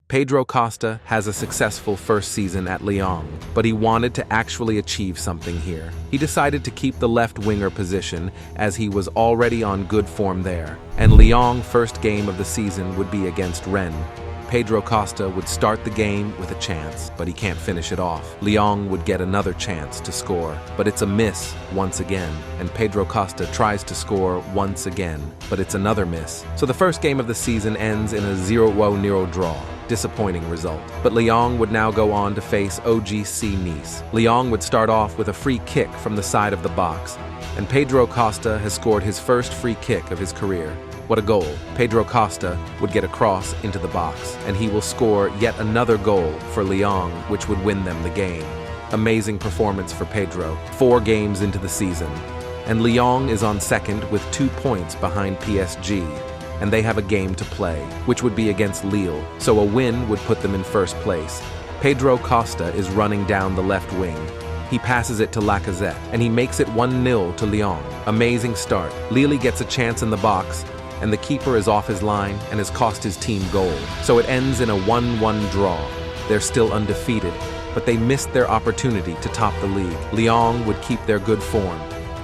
Pedro Costa has a successful first season at Lyon, but he wanted to actually achieve something here. He decided to keep the left winger position as he was already on good form there, and Lyon's first game of the season would be against Rennes. Pedro Costa would start the game with a chance, but he can't finish it off. Lyon would get another chance to score, but it's a miss once again, and Pedro Costa tries to score once again, but it's another miss. So the first game of the season ends in a 0-0 draw. Disappointing result. But Lyon would now go on to face OGC Nice. Lyon would start off with a free kick from the side of the box, and Pedro Costa has scored his first free kick of his career. What a goal. Pedro Costa would get a cross into the box, and he will score yet another goal for Lyon, which would win them the game. Amazing performance for Pedro, 4 games into the season. And Lyon is on second with 2 points behind PSG, and they have a game to play, which would be against Lyon, so a win would put them in first place. Pedro Costa is running down the left wing. He passes it to Lacazette, and he makes it 1-0 to Lyon. Amazing start. Lille gets a chance in the box, and the keeper is off his line and has cost his team goal. So it ends in a 1-1 draw. They're still undefeated, but they missed their opportunity to top the league. Lyon would keep their good form,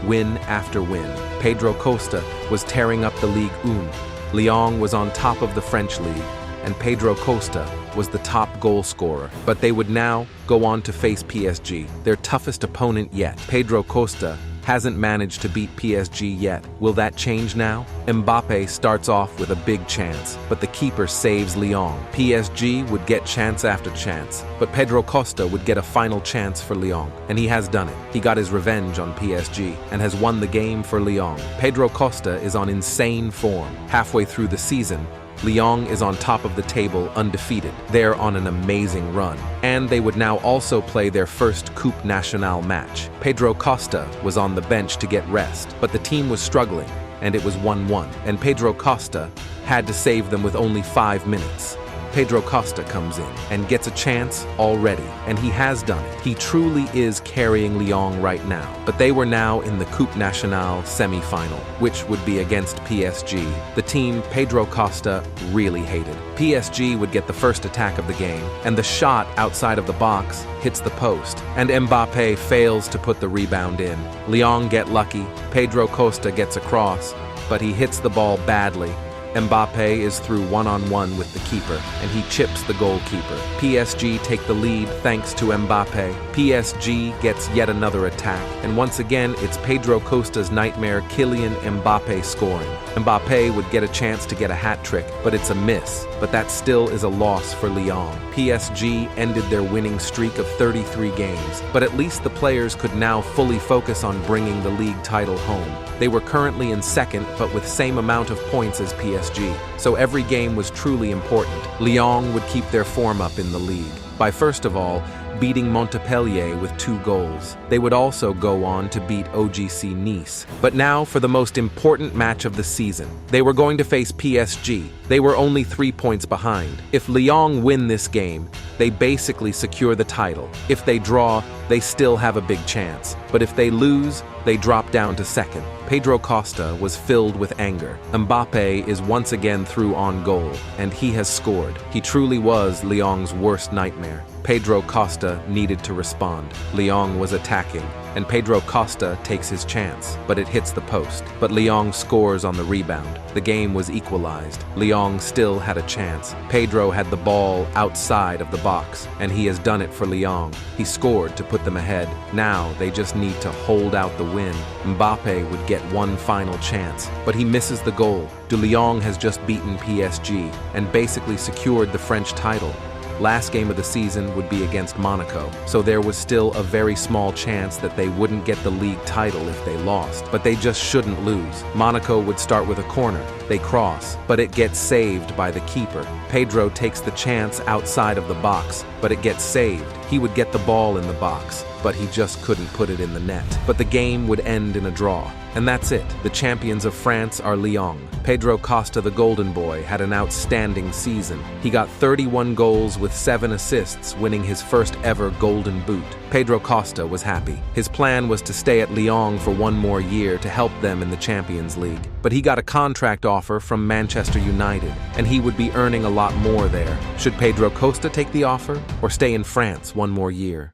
win after win. Pedro Costa was tearing up the Ligue 1. Lyon was on top of the French league, and Pedro Costa was the top goal scorer. But they would now go on to face PSG, their toughest opponent yet. Pedro Costa hasn't managed to beat PSG yet. Will that change now? Mbappe starts off with a big chance, but the keeper saves Lyon. PSG would get chance after chance, but Pedro Costa would get a final chance for Lyon, and he has done it. He got his revenge on PSG and has won the game for Lyon. Pedro Costa is on insane form. Halfway through the season, Lyon is on top of the table undefeated. They're on an amazing run. And they would now also play their first Coupe Nationale match. Pedro Costa was on the bench to get rest, but the team was struggling, and it was 1-1. And Pedro Costa had to save them with only 5 minutes. Pedro Costa comes in and gets a chance already, and he has done it. He truly is carrying Lyon right now. But they were now in the Coupe Nationale semi-final, which would be against PSG, the team Pedro Costa really hated. PSG would get the first attack of the game, and the shot outside of the box hits the post, and Mbappe fails to put the rebound in. Lyon get lucky, Pedro Costa gets a cross, but he hits the ball badly. Mbappe is through one-on-one with the keeper, and he chips the goalkeeper. PSG take the lead thanks to Mbappe. PSG gets yet another attack, and once again it's Pedro Costa's nightmare, Kylian Mbappe scoring. Mbappe would get a chance to get a hat trick, but it's a miss. But that still is a loss for Lyon. PSG ended their winning streak of 33 games, but at least the players could now fully focus on bringing the league title home. They were currently in second, but with same amount of points as PSG, so every game was truly important. Lyon would keep their form up in the league by first of all beating Montpellier with 2 goals. They would also go on to beat OGC Nice. But now for the most important match of the season. They were going to face PSG. They were only 3 points behind. If Lyon win this game, they basically secure the title. If they draw, they still have a big chance. But if they lose, they drop down to second. Pedro Costa was filled with anger. Mbappe is once again through on goal, and he has scored. He truly was Lyon's worst nightmare. Pedro Costa needed to respond. Lyon was attacking, and Pedro Costa takes his chance, but it hits the post. But Lyon scores on the rebound. The game was equalized. Lyon still had a chance. Pedro had the ball outside of the box, and he has done it for Lyon. He scored to put them ahead. Now they just need to hold out the win. Mbappe would get one final chance, but he misses the goal. Lyon has just beaten PSG and basically secured the French title. Last game of the season would be against Monaco, so there was still a very small chance that they wouldn't get the league title if they lost, but they just shouldn't lose. Monaco would start with a corner. They cross, but it gets saved by the keeper. Pedro takes the chance outside of the box, but it gets saved. He would get the ball in the box, but he just couldn't put it in the net. But the game would end in a draw. And that's it. The champions of France are Lyon. Pedro Costa, the golden boy, had an outstanding season. He got 31 goals with 7 assists, winning his first ever golden boot. Pedro Costa was happy. His plan was to stay at Lyon for 1 more year to help them in the Champions League. But he got a contract offer offer from Manchester United, and he would be earning a lot more there. Should Pedro Costa take the offer or stay in France one more year?